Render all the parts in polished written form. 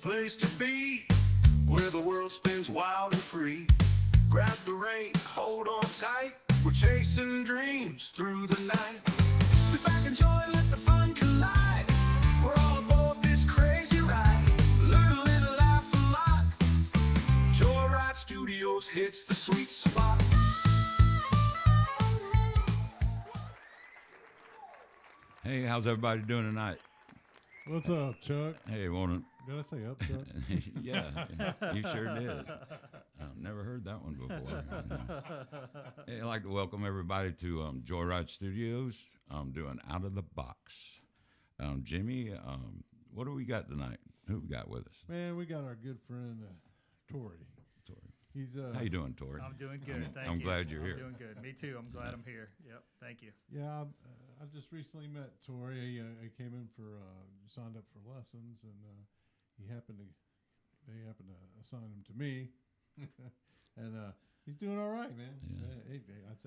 place to be, where the world spins wild and free. Grab the rein, hold on tight, we're chasing dreams through the night. Sit back, enjoy, let the fun collide. We're all aboard this crazy ride. Learn a little, laugh a lot. Joyride Studios hits the sweet spot. Hey, how's everybody doing tonight? What's up, Chuck? Hey, wanna? Did I say up, Chuck? Yeah, you sure did. I've never heard that one before. Hey, I'd like to welcome everybody to Joyride Studios. I'm doing Out of the Box. Jimmy, what do we got tonight? Who we got with us? Man, we got our good friend Tory. Tory. He's How you doing, Tory? I'm doing good, thank you. I'm glad you're here. I'm doing good. Me too. I'm glad I'm here. Yep, thank you. Yeah. I just recently met Tory. He came in for signed up for lessons, and they happened to assign him to me, and he's doing all right, man. Yeah.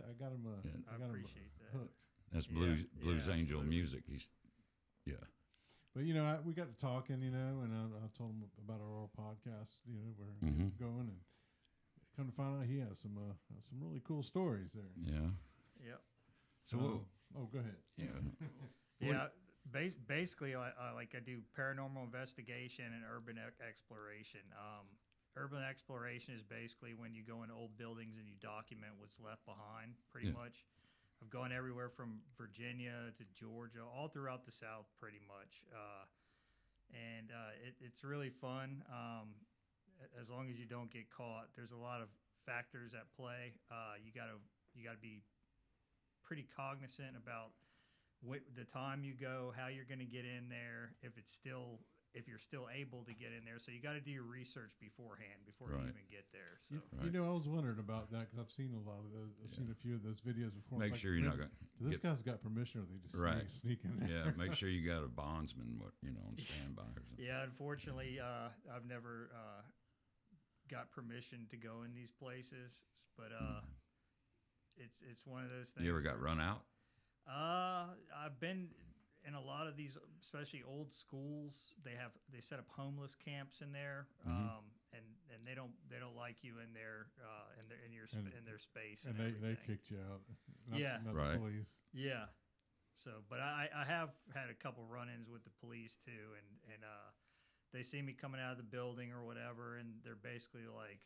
I got him. I appreciate that. Hooked. That's Blues Angel absolutely. music. Yeah. But we got to talking, and I told him about our old podcast, where Mm-hmm. we're going, and come to find out he has some really cool stories there. Yeah. Yep. So, go ahead. yeah. Yeah. Basically, I do paranormal investigation and urban exploration. Urban exploration is basically when you go into old buildings and you document what's left behind, pretty Yeah. much. I've gone everywhere from Virginia to Georgia, all throughout the South, pretty much. It's really fun. As long as you don't get caught, there's a lot of factors at play. You gotta be pretty cognizant about the time you go, how you're going to get in there, if you're still able to get in there. So you got to do your research beforehand before Right. you even get there. So Right. I was wondering about that because I've seen a lot of those. I've seen a few of those videos before. Make sure you're not going This guy's got permission, or they just Right. sneak in there. Yeah, make sure you got a bondsman, on standby or something. yeah, unfortunately, I've never got permission to go in these places, but it's one of those things. You ever got run out? I've been in a lot of these, especially old schools. They set up homeless camps in there, and they don't like you in there in their space. And they kicked you out. Not Right. the police. Yeah. So, but I have had a couple run-ins with the police too, and they see me coming out of the building or whatever, and they're basically like,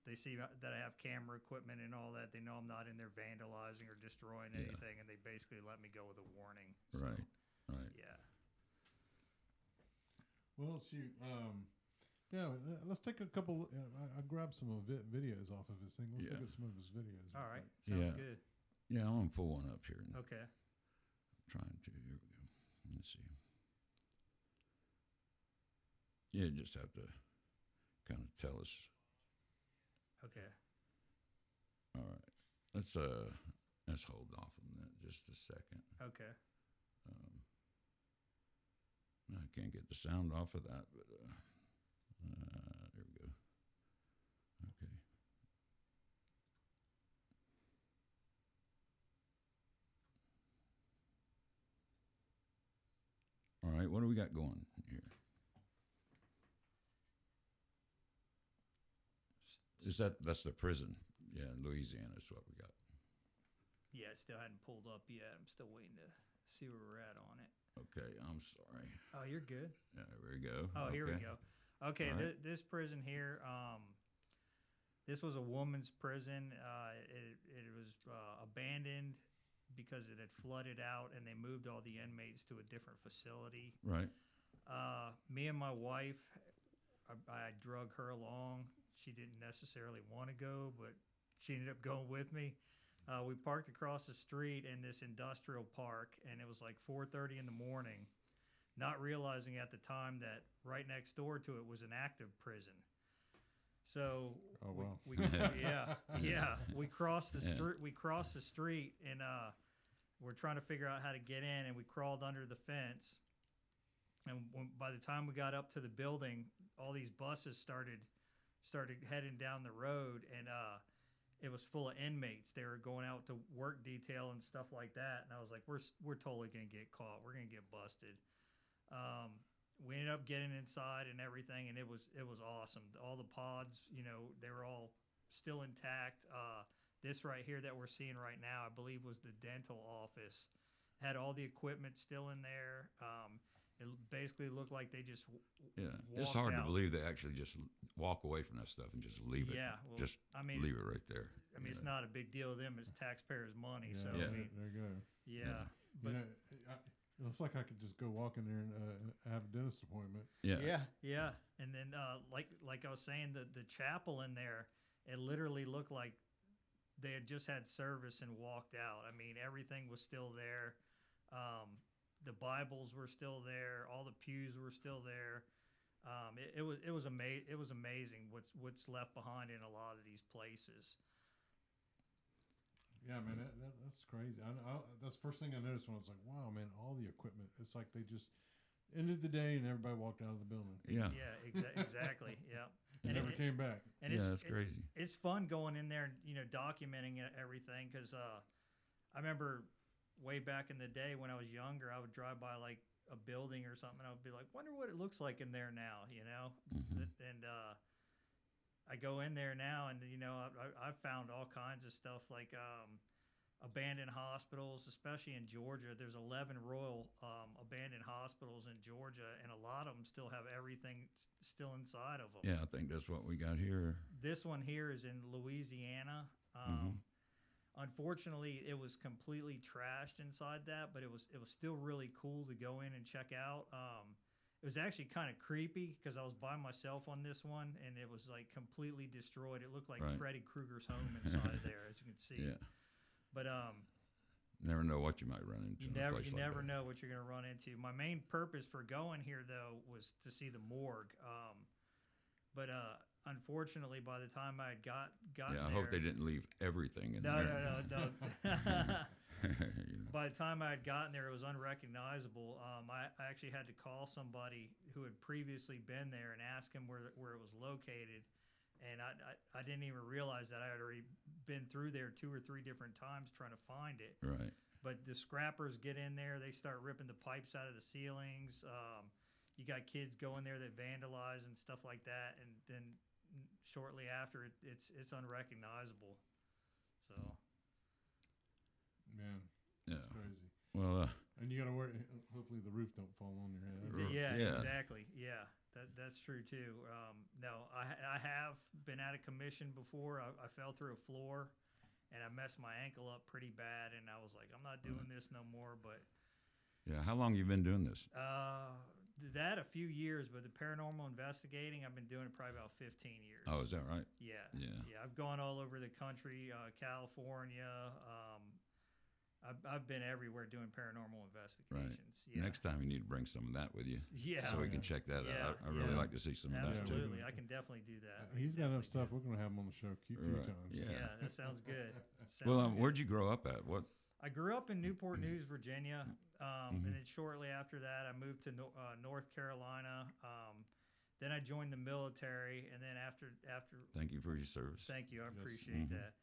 they see that I have camera equipment and all that. They know I'm not in there vandalizing or destroying anything, and they basically let me go with a warning. So, Right. Yeah. Well, shoot. Let's take a couple. I grabbed some of videos off of his thing. Let's look at some of his videos. All right. real Sounds Yeah. good. Yeah, I'm going to pull one up here. Okay. Trying to. Here we go. Let's see. Yeah, you just have to kind of tell us. Okay. All right. Let's hold off on that just a second. Okay. I can't get the sound off of that, but there we go. Okay. All right, what do we got going here? That's the prison? Yeah, in Louisiana is what we got. Yeah, it still hadn't pulled up yet. I'm still waiting to see where we're at on it. Okay, I'm sorry. Oh, you're good. Yeah, there we go. Oh, here we go. Okay, All right. this prison here, this was a woman's prison. It was abandoned because it had flooded out, and they moved all the inmates to a different facility. Right. Me and my wife, I drug her along. She didn't necessarily want to go, but she ended up going with me. We parked across the street in this industrial park, and it was like 4:30 in the morning, not realizing at the time that right next door to it was an active prison. So we crossed the street. We crossed the street, and we're trying to figure out how to get in, and we crawled under the fence. And by the time we got up to the building, all these buses started heading down the road, and it was full of inmates. They were going out to work detail and stuff like that. And I was like, we're totally gonna get caught. We're gonna get busted. we ended up getting inside and everything, and it was awesome. All the pods, they were all still intact. This right here that we're seeing right now, I believe, was the dental office. Had all the equipment still in there. It basically looked like they just It's walked hard to out. believe they actually just walk away from that stuff and just leave it. Yeah, well, just I mean, leave it right there. it's not a big deal to them. It's taxpayers' money. Yeah, So Yeah. I mean, there you go. yeah. You But know, it looks like I could just go walk in there and have a dentist appointment. yeah. And then like I was saying, the chapel in there, it literally looked like they had just had service and walked out. I mean, everything was still there. The Bibles were still there. All the pews were still there. It was amazing what's left behind in a lot of these places. Yeah, man, that's crazy. That's the first thing I noticed when I was like, wow, man, all the equipment. It's like they just ended the day and everybody walked out of the building. Yeah. Yeah, exactly. Yeah. And never came back. And Yeah, that's crazy. It's fun going in there and documenting everything because I remember way back in the day when I was younger, I would drive by like a building or something. I would be like, wonder what it looks like in there now, Mhm. And I go in there now, and I've found all kinds of stuff like abandoned hospitals, especially in Georgia. There's 11 Royal abandoned hospitals in Georgia, and a lot of them still have everything still inside of them. Yeah, I think that's what we got here. This one here is in Louisiana. Mhm. Unfortunately, it was completely trashed inside that, but it was still really cool to go in and check out. It was actually kind of creepy because I was by myself on this one, and it was like completely destroyed. It looked like Right. Freddy Krueger's home inside of there, as you can see. Yeah. But Never know what you might run into. you in a never place you like never that. know what you're going to run into. My main purpose for going here though was to see the morgue. But unfortunately, by the time I had gotten Yeah, I there, hope they didn't leave everything in no, there. no. You know. By the time I had gotten there, it was unrecognizable. I actually had to call somebody who had previously been there and ask him where it was located. And I didn't even realize that I had already been through there 2 or 3 different times trying to find it. Right. But the scrappers get in there, they start ripping the pipes out of the ceilings. You got kids going there that vandalize and stuff like that, and then shortly after, it's unrecognizable. So Man, Yeah. it's crazy. Well, And you got to worry. Hopefully, the roof don't fall on your head. Right. yeah, Yeah. exactly. Yeah, that's true too. No, I have been out of commission before. I fell through a floor, and I messed my ankle up pretty bad, and I was like, I'm not doing this no more. But yeah. How long you been doing this? that a few years, but the paranormal investigating, I've been doing it probably about 15 years. Oh, is that right? Yeah. Yeah. I've gone all over the country, California. I've been everywhere doing paranormal investigations. Yeah. Next time you need to bring some of that with you, Yeah. so we can check that Yeah, out. I really yeah. like to see some of that too. Absolutely. I can definitely do that. He's got enough stuff. We're going to have him on the show a few Right. times. Yeah. Yeah, that sounds good. Well, Sounds good. where'd you grow up at? What? I grew up in Newport News, Virginia, Mhm. and then shortly after that, I moved to North Carolina. Then I joined the military, and then after Thank you for your service. thank you, I Yes. appreciate Mhm. that.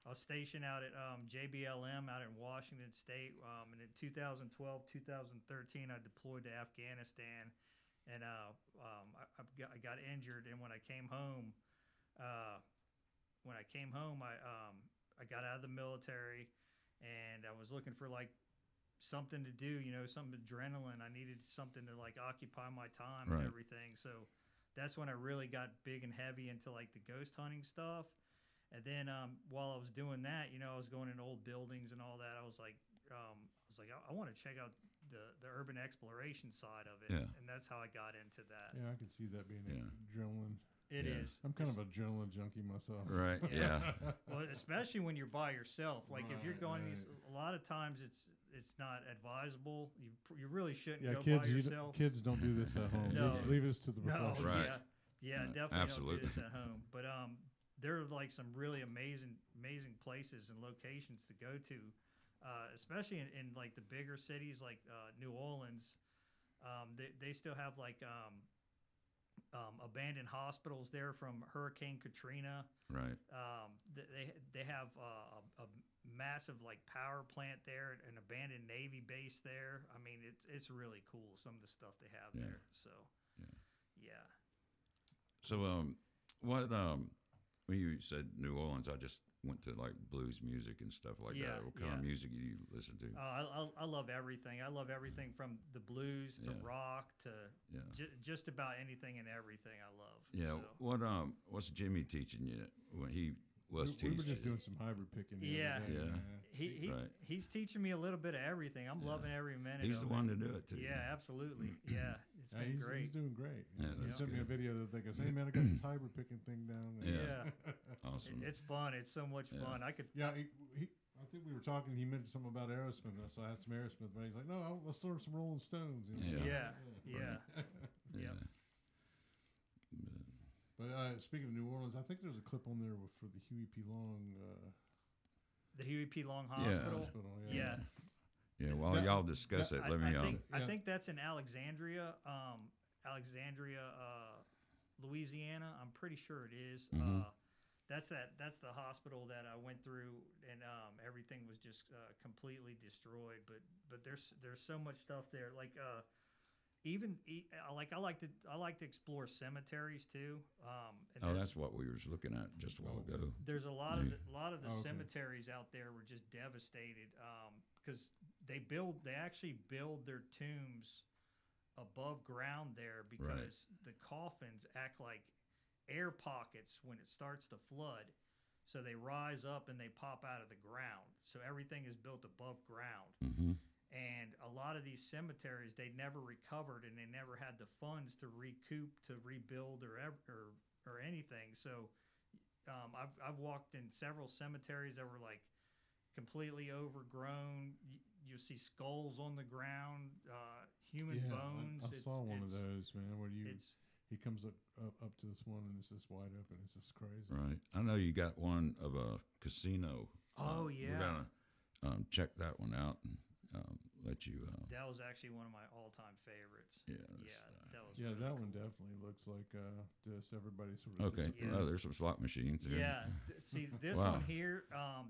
I was stationed out at JBLM out in Washington State, and in 2012, 2013, I deployed to Afghanistan, and I got injured. And when I came home, I got out of the military, and I was looking for like something to do, some adrenaline. I needed something to like occupy my time Right. and everything. So that's when I really got big and heavy into like the ghost hunting stuff. And then while I was doing that, I was going in old buildings and all that. I was like, I want to check out the urban exploration side of it. Yeah. And that's how I got into that. Yeah, I can see that being Yeah. adrenaline. It Yeah. is. I'm kind of a adrenaline junkie myself. Right. Yeah. Well, especially when you're by yourself. Like if you're Right, going right. these, a lot of times it's not advisable. You really shouldn't Yeah, go kids, by yourself. kids don't do this at home. No. Leave this to the No, professionals. Right. yeah, Yeah, definitely absolutely. don't do this at home. But there are like some really amazing places and locations to go to, especially in like the bigger cities like New Orleans. They still have like abandoned hospitals there from Hurricane Katrina. Right. They have a massive like power plant there, an abandoned Navy base there. I mean, it's really cool, some of the stuff they have Yeah. there. So Yeah. yeah. So what when you said New Orleans, I just went to like blues music and stuff like Yeah, that. What kind of yeah. music do you listen to? I love everything. I love everything from the blues to Yeah. rock to Yeah. just about anything and everything. I love. Yeah. So. What's Jimmy teaching you when he was We teaching? were just doing some hybrid picking. The Yeah. other day, Yeah. Right. He's teaching me a little bit of everything. I'm Yeah. loving every minute. He's of the it. one to do it too. Yeah, absolutely. Yeah, it's been he's great. doing great. Yeah, he that's sent me a good. video the other day. Goes, hey man, I got this hybrid picking thing down there. Yeah. Awesome. It's fun. It's so much Yeah. fun. I could. Yeah, I think we were talking. He mentioned something about Aerosmith, and so I had some Aerosmith. But he's like, "No, let's learn some Rolling Stones." You know? Yeah. Yeah. Yeah. But speaking of New Orleans, I think there's a clip on there for the Huey P. Long The Huey P. Long Yeah. Hospital. hospital. Yeah. Yeah. While That- y'all discuss it, I, let me. I think that's in Alexandria, Louisiana. I'm pretty sure it is. Mhm. That's the hospital that I went through, and everything was just completely destroyed. But there's so much stuff there. Like I like to explore cemeteries too. And Oh, that's what we were looking at just a while ago. there's a lot Yeah. of the Okay. cemeteries out there were just devastated because they actually build their tombs above ground there because the coffins act like air pockets when it starts to flood, so they rise up and they pop out of the ground, so everything is built above ground. Mm-hmm. And a lot of these cemeteries, they never recovered, and they never had the funds to recoup, to rebuild, or anything. So I've walked in several cemeteries that were like completely overgrown. You see skulls on the ground, human bones. I saw one of It's- those, man. Where It's he comes up to this one and it's just wide open. It's just crazy. Right. I know you got one of a casino. Oh, We're yeah. gonna check that one out and let you. that was actually one of my all-time favorites. Yeah. That was Yeah, really that cool. one definitely looks like just everybody sort of. Okay. Yeah. Oh, there's some slot machines. There. Yeah, see this Wow. one here.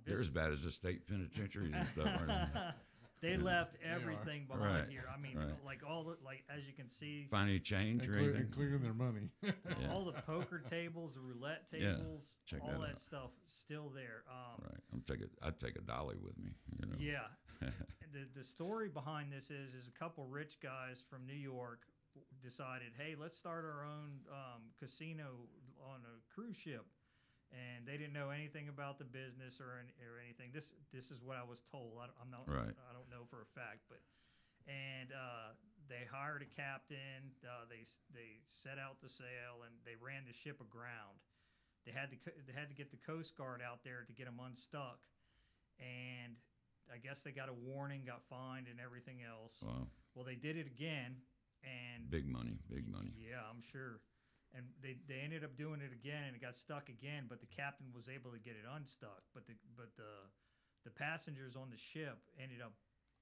They're as bad as the state penitentiaries and stuff. Right? They left They are. everything behind Right, here. I mean, right. like all the as you can see, Find any change or anything? and clearing their money. Yeah. all the poker tables, the roulette Yeah, tables, check all that that out. stuff still there. Right. I'd take a dolly with me. You know. Yeah. The story behind this is a couple rich guys from New York decided, hey, let's start our own casino on a cruise ship, and they didn't know anything about the business or anything. This is what I was told. I'm not. Right. I don't know for a fact, but they hired a captain. They set out to sail, and they ran the ship aground. They had to get the Coast Guard out there to get them unstuck, and I guess they got a warning, got fined, and everything else. Wow. Well, they did it again, and Big money. Big money. yeah, I'm sure. And they ended up doing it again, and it got stuck again. But the captain was able to get it unstuck. But the passengers on the ship ended up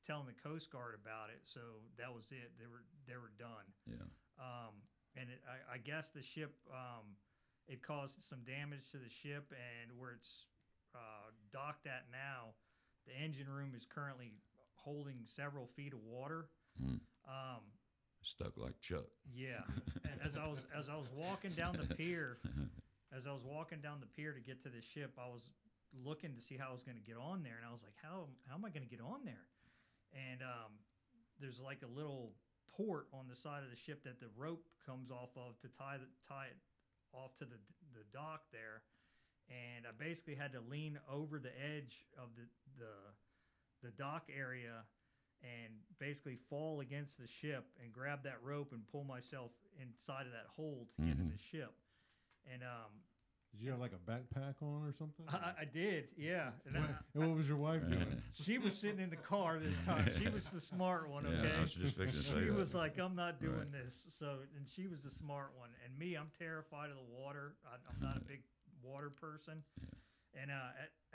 telling the Coast Guard about it. So that was it. They were done. Yeah. And I guess the ship it caused some damage to the ship, and where it's docked at now, the engine room is currently holding several feet of water. Mm. Stuck like Chuck. Yeah, and as I was walking down the pier, to get to the ship, I was looking to see how I was going to get on there, and I was like, how am I going to get on there? And there's like a little port on the side of the ship that the rope comes off of to tie it off to the dock there, and I basically had to lean over the edge of the dock area and basically fall against the ship and grab that rope and pull myself inside of that hole to get in the ship. And Did you have like a backpack on or something? I did, yeah. And And what was your wife doing? she was sitting in the car this time. She was the smart one, okay? Yeah, I was just fixing to say She that. was like, I'm not doing Right. this. So, and she was the smart one. And me, I'm terrified of the water. I'm not a big water person. And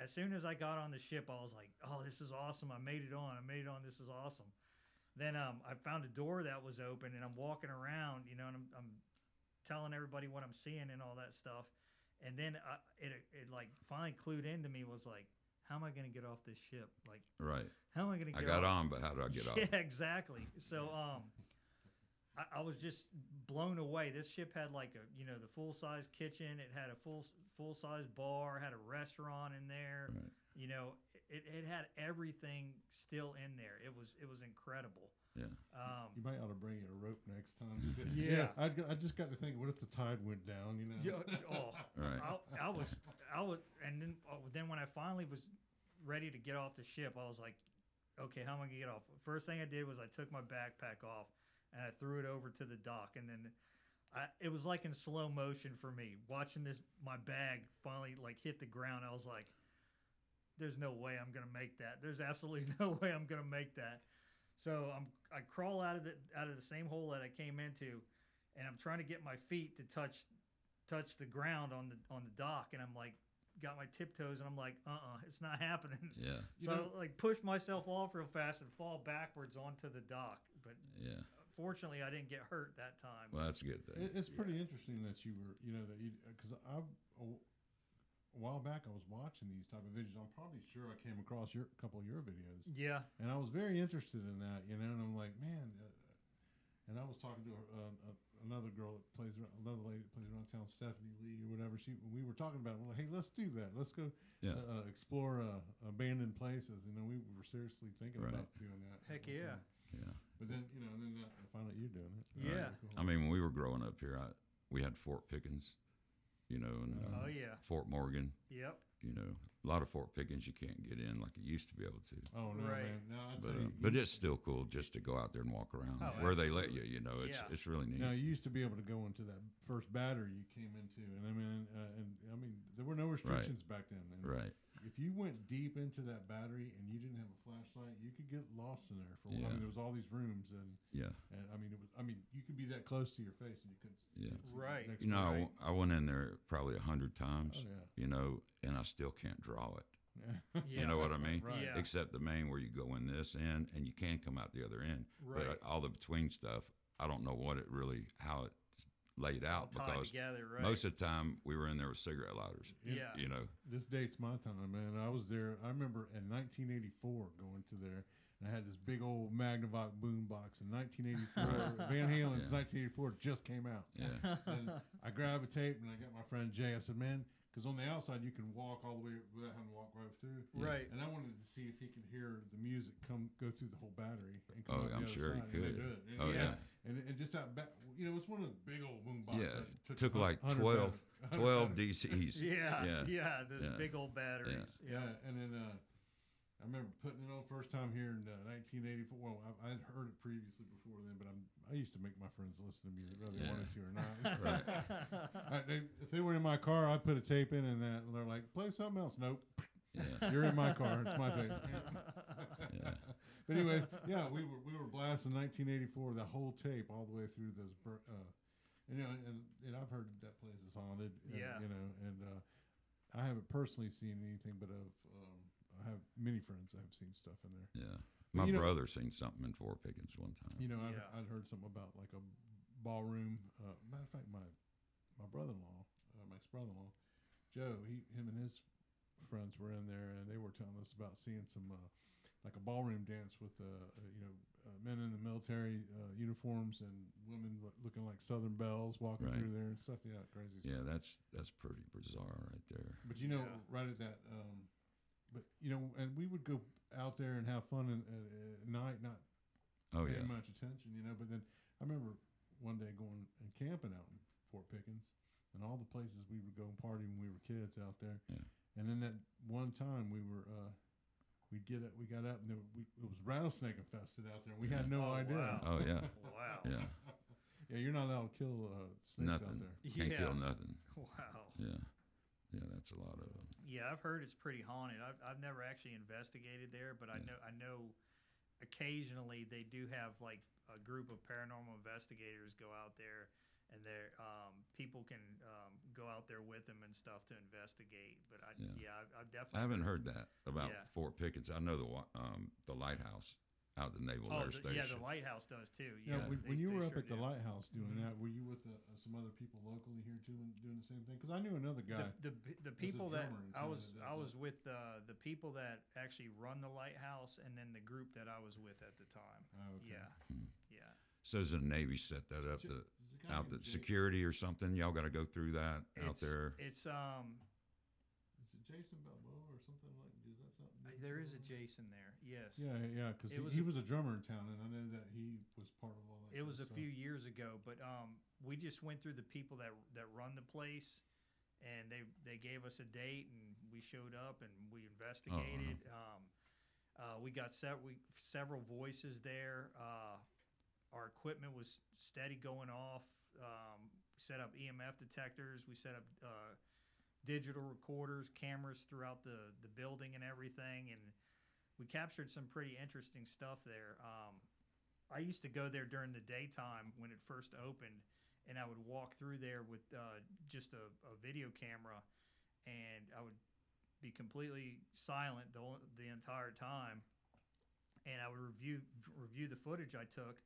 as soon as I got on the ship, I was like, oh, this is awesome. I made it on. This is awesome. Then I found a door that was open, and I'm walking around, and I'm telling everybody what I'm seeing and all that stuff. And then it like finally clued into me was like, how am I going to get off this ship? Like, Right. how am I going to I get got off? on, but how do I get off? Yeah, exactly. So I was just blown away. This ship had like the full size kitchen. It had a full size bar. Had a restaurant in there. Right. You know, it had everything still in there. It was incredible. Yeah. You might ought to bring you a rope next time. Yeah. I just got to think, what if the tide went down? You know. Yeah, oh, Right. I was, and then when I finally was ready to get off the ship, I was like, okay, how am I gonna get off? First thing I did was I took my backpack off and I threw it over to the dock, and then it was like in slow motion for me watching my bag finally like hit the ground. I was like, there's no way I'm gonna make that. There's absolutely no way I'm gonna make that. So I crawl out of the same hole that I came into, and I'm trying to get my feet to touch the ground on the dock, and I'm like got my tiptoes, and I'm like, it's not happening. Yeah. So I like push myself off real fast and fall backwards onto the dock. But Yeah. fortunately, I didn't get hurt that time. Well, that's a good thing. It's pretty interesting that you were, because a while back I was watching these type of videos. I'm probably sure I came across a couple of your videos, Yeah. and I was very interested in that, and I'm like, man. And I was talking to another girl that another lady that plays around town, Stephanie Lee or whatever. We were talking about, well, hey, let's do that. Let's go explore abandoned places. We were seriously thinking Right. about doing that. Heck yeah. Yeah. But then, I found out you're doing it. Yeah. Cool. I mean, when we were growing up here, we had Fort Pickens, and Oh yeah. Fort Morgan. Yep. A lot of Fort Pickens you can't get in like you used to be able to. Oh no, Right. man! No, I But tell you, but it's still cool just to go out there and walk around Oh, where they let absolutely. you. Yeah. It's really neat. now you used to be able to go into that first battery you came into, and I mean there were no restrictions back then. And Right. if you went deep into that battery and you didn't have a flashlight, you could get lost in there. Yeah. There was all these rooms, and Yeah. you could be that close to your face and you couldn't. Yeah. couldn't see Right. next You know, door. I went in there probably 100 times. Oh, And I still can't draw it. yeah. Yeah. You know what I mean? Right. Yeah. Except the main where you go in this end and you can come out the other end. Right. But all the between stuff, I don't know how it's laid out Tied because together, right? most of the time we were in there with cigarette lighters. Yeah. This dates my time, man. I was there. I remember in 1984 going to there, and I had this big old Magnavox boom box in 1984. Van Halen's Yeah. 1984 just came out. Yeah. And I grabbed a tape, and I got my friend Jay. I said, man, because on the outside you can walk all the way without having to walk right through. Right. And I wanted to see if he could hear the music go through the whole battery. And come Oh, out the I'm other sure he side, and they could. did. And Oh, yeah. And just that back, it's one of those big old boom boxes. Yeah. that Took like 100 12 batteries. 12 DCs. Yeah. Yeah. Those Yeah. big old batteries. Yeah, and then I remember putting it on first time here in 1984. Well, I'd heard it previously before then, but I used to make my friends listen to music whether they Yeah. wanted to or not. Right. If they were in my car, I'd put a tape in, and they're like, "Play something else." Nope, Yeah. you're in my car. It's my tape. Yeah. But anyways, yeah, we were blasting 1984, the whole tape all the way through those. And I've heard that place is haunted. Yeah. And I haven't personally seen anything, but I have many friends that have seen stuff in there. Yeah. But, My brother seen something in Fort Pickens one time. Yeah. I'd heard something about like a ballroom. Matter of fact, my brother-in-law, my ex-brother-in-law, Joe, him and his friends were in there, and they were telling us about seeing some like a ballroom dance with men in the military uniforms and women looking like Southern belles walking Right. through there and stuff. Yeah, crazy stuff. Yeah, that's pretty bizarre right there. But Yeah. right at that, and we would go out there and have fun at night, not Oh paying yeah. much attention, But then I remember one day going and camping out in Fort Pickens, and all the places we would go and party when we were kids out there. Yeah. And then that one time we got up and it was rattlesnake infested out there. We had no Oh, idea. wow. Oh yeah. Wow. Yeah. Yeah, you're not allowed to kill snakes out Nothing. there. Can't Yeah. kill nothing. Wow. Yeah. Yeah, that's a lot of them. Yeah, I've heard it's pretty haunted. I've never actually investigated there, but Yeah. I know occasionally they do have like a group of paranormal investigators go out there, and they're people can go out there with them and stuff to investigate. But Yeah. I've definitely I haven't heard that about Yeah. Fort Pickens. I know the lighthouse out the Naval Oh, Air Station. yeah, the lighthouse does too. Yeah, Yeah, when you they were up sure at the do. lighthouse doing Mhm. that, were you with some other people locally here too, and doing the same thing? Because I knew another guy. The people that drummer in I town was that does I was that. with the people that actually run the lighthouse, and then the group that I was with at the time. Oh, okay. Yeah, Hmm. yeah. So does the Navy set that up? J- The There's a guy out the named Jay- security or something? Y'all got to go through that out It's there. it's Is it Jason Balboa or something like? Does that something? there is a Jason there. Yes. Yeah, because It was he a- was a drummer in town, and I know that he was part of all that. It was a stuff. few years ago, but we just went through the people that run the place, and they gave us a date, and we showed up and we investigated. We got several voices there. Our equipment was steady going off. We set up EMF detectors. We set up digital recorders, cameras throughout the building and everything, and we captured some pretty interesting stuff there. I used to go there during the daytime when it first opened, and I would walk through there with just a video camera, and I would be completely silent the entire time, and I would review the footage I took,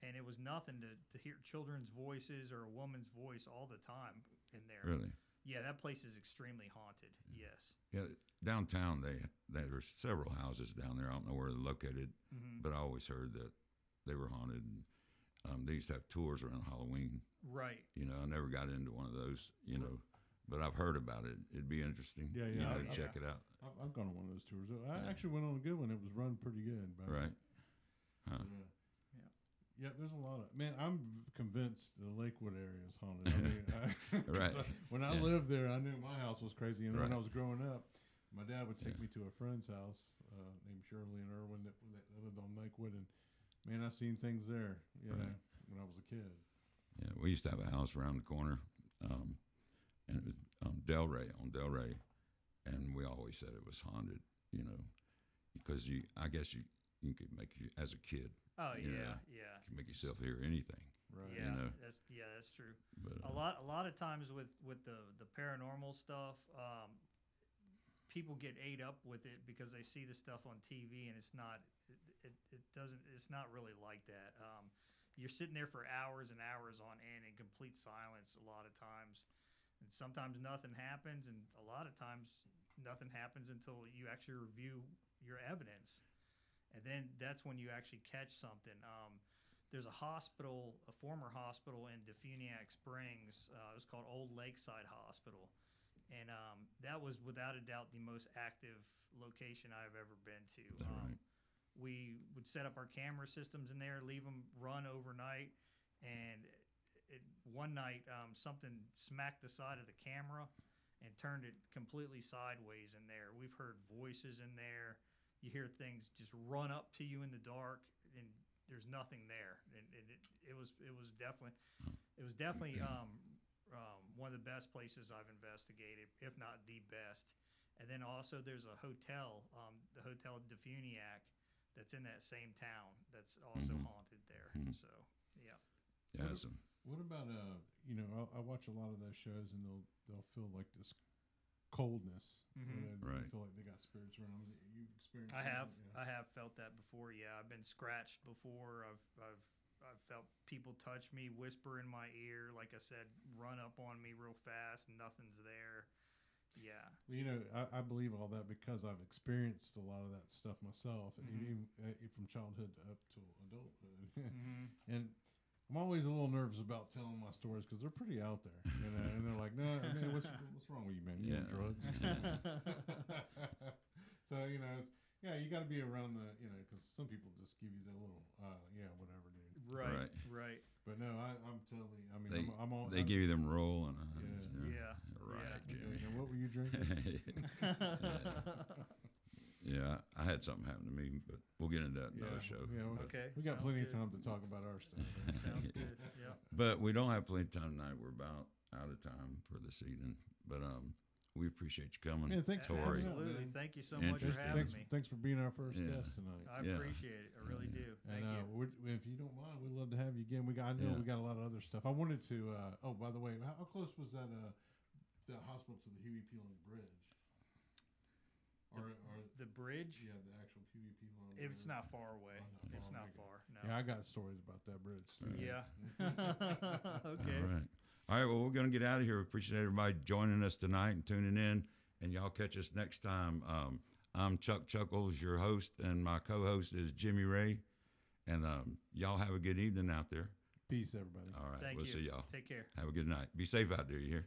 and it was nothing to hear children's voices or a woman's voice all the time in there. Really? Yeah, that place is extremely haunted. Yes. Yeah. Downtown, there's several houses down there. I don't know where they're located, Mm-hmm. but I always heard that they were haunted. And, they used to have tours around Halloween. Right. You know, I never got into one of those. You know, but I've heard about it. It'd be interesting. Yeah, You yeah, know, yeah. check it out. I've gone on one of those tours. I Yeah. actually went on a good one. It was run pretty good. But Right. Huh. Yeah. Yeah, there's a lot of I'm convinced the Lakewood area is haunted. I mean, 'cause Right. when I Yeah. lived there, I knew my house was crazy. And when Right. I was growing up, my dad would take Yeah. me to a friend's house named Shirley and Irwin that lived on Lakewood, and man, I seen things there. You know, Right. when I was a kid. Yeah, we used to have a house around the corner, and it was on Delray, and we always said it was haunted. You know, because I guess you could make you as a kid, Oh You yeah, know. yeah. you can make yourself hear anything. Right. Yeah, know. that's true. But A lot of times with the paranormal stuff, people get ate up with it because they see the stuff on TV, and it's not really like that. You're sitting there for hours and hours on end in complete silence a lot of times, and sometimes nothing happens, and a lot of times nothing happens until you actually review your evidence, and then that's when you actually catch something. There's a former hospital in Defuniak Springs. It was called Old Lakeside Hospital. And that was without a doubt the most active location I've ever been to. Is that right? We would set up our camera systems in there, leave them run overnight, and one night something smacked the side of the camera and turned it completely sideways in there. We've heard voices in there. You hear things just run up to you in the dark, and there's nothing there. And it was definitely one of the best places I've investigated, if not the best. And then also there's a hotel, the Hotel Defuniak, that's in that same town that's also Mhm. haunted there. Mhm. So yeah. Yeah, What- some, What about I watch a lot of those shows, and they'll feel like this coldness. Mhm. They Right. feel like they got spirits around them. You've experienced. I have. that? Yeah. I have felt that before. Yeah, I've been scratched before. I've felt people touch me, whisper in my ear, like I said, run up on me real fast, and nothing's there. Yeah. Well, I believe all that because I've experienced a lot of that stuff myself, Mhm. even from childhood up to adulthood. Mm-hmm. And I'm always a little nervous about telling my stories because they're pretty out there, and they're like, "No, man, what's wrong with you, man? You on Yeah. drugs?" So you got to be around because some people just give you the little, whatever, dude. Right. Right. Right. But no, I'm totally. I mean, They I'm all. they give you them rolling eyes. Yeah. you know. Yeah. Right, Yeah. Jimmy. And what were you drinking? Yeah, I had something happen to me, but we'll get into that in another show. Yeah, Okay. we got sounds plenty good. of time to talk about our stuff. Sounds good. Yeah. But we don't have plenty of time tonight. We're about out of time for this evening. But we appreciate you coming. Man, thanks for Tory. coming out, Absolutely. man. Thank you so much for Interesting. having Thanks, me. thanks for being our first Yeah. guest tonight. I Yeah. appreciate it. I really do. Thank And you. if you don't mind, we'd love to have you again. I know Yeah. we got a lot of other stuff. I wanted to. Oh, by the way, how close was that hospital to the Huey P. Long Bridge? The bridge. Yeah, the actual PvP loan. It's not far away. It's not Okay. far. No. Yeah, I got stories about that bridge too. Yeah. Okay. All right. All right. Well, we're going to get out of here. We appreciate everybody joining us tonight and tuning in. And y'all catch us next time. I'm Chuck Chuckles, your host, and my co-host is Jimmy Ray. And y'all have a good evening out there. Peace, everybody. All right. Thank We'll you. see y'all. Take care. Have a good night. Be safe out there, you hear?